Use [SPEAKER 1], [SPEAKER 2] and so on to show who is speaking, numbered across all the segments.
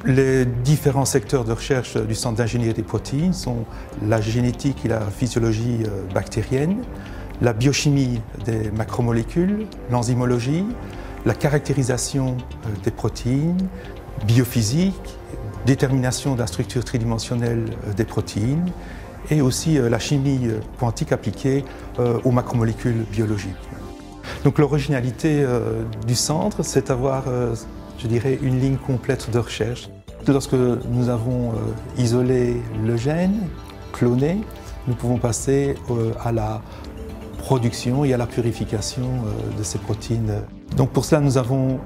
[SPEAKER 1] Les différents secteurs de recherche du Centre d'ingénierie des protéines sont la génétique et la physiologie bactérienne, la biochimie des macromolécules, l'enzymologie, la caractérisation des protéines, biophysique, détermination de la structure tridimensionnelle des protéines et aussi la chimie quantique appliquée aux macromolécules biologiques. Donc l'originalité du centre, c'est d'avoir, je dirais, une ligne complète de recherche. Lorsque nous avons isolé le gène, cloné, nous pouvons passer à la production et à la purification de ces protéines. Donc pour cela, nous avons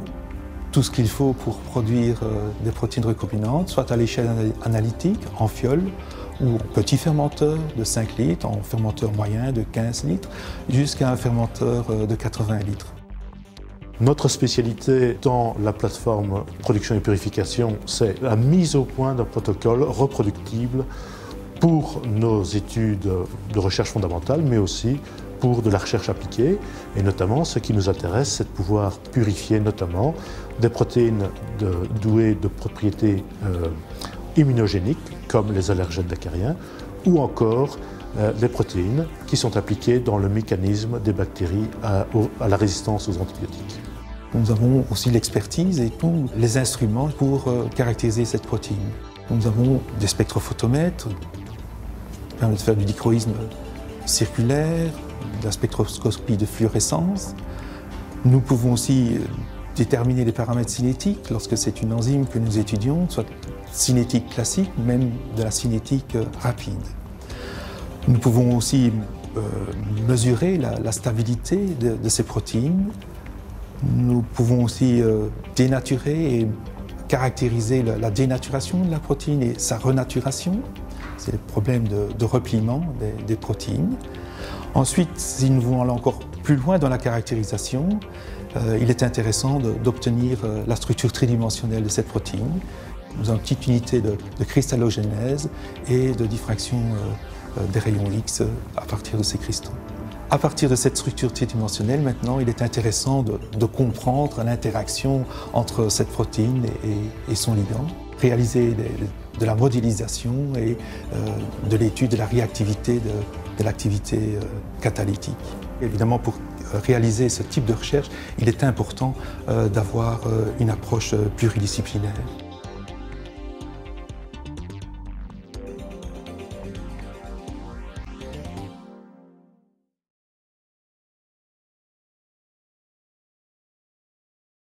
[SPEAKER 1] tout ce qu'il faut pour produire des protéines recombinantes, soit à l'échelle analytique, en fiole, ou en petit fermenteur de 5 litres, en fermenteur moyen de 15 litres, jusqu'à un fermenteur de 80 litres.
[SPEAKER 2] Notre spécialité dans la plateforme production et purification, c'est la mise au point d'un protocole reproductible pour nos études de recherche fondamentale, mais aussi pour de la recherche appliquée. Et notamment, ce qui nous intéresse, c'est de pouvoir purifier notamment des protéines douées de propriétés immunogéniques, comme les allergènes acariens, ou encore des protéines qui sont appliquées dans le mécanisme des bactéries à la résistance aux antibiotiques.
[SPEAKER 1] Nous avons aussi l'expertise et tous les instruments pour caractériser cette protéine. Nous avons des spectrophotomètres qui permettent de faire du dichroïsme circulaire, de la spectroscopie de fluorescence. Nous pouvons aussi déterminer les paramètres cinétiques lorsque c'est une enzyme que nous étudions, soit cinétique classique, même de la cinétique rapide. Nous pouvons aussi mesurer la stabilité de ces protéines. Nous pouvons aussi dénaturer et caractériser la dénaturation de la protéine et sa renaturation. C'est le problème de repliement des protéines. Ensuite, si nous voulons aller encore plus loin dans la caractérisation, il est intéressant d'obtenir la structure tridimensionnelle de cette protéine. Nous avons une petite unité de cristallogénèse et de diffraction des rayons X à partir de ces cristaux. À partir de cette structure tridimensionnelle, maintenant, il est intéressant de comprendre l'interaction entre cette protéine et son ligand, réaliser de la modélisation et de l'étude de la réactivité de l'activité catalytique. Évidemment, pour réaliser ce type de recherche, il est important d'avoir une approche pluridisciplinaire.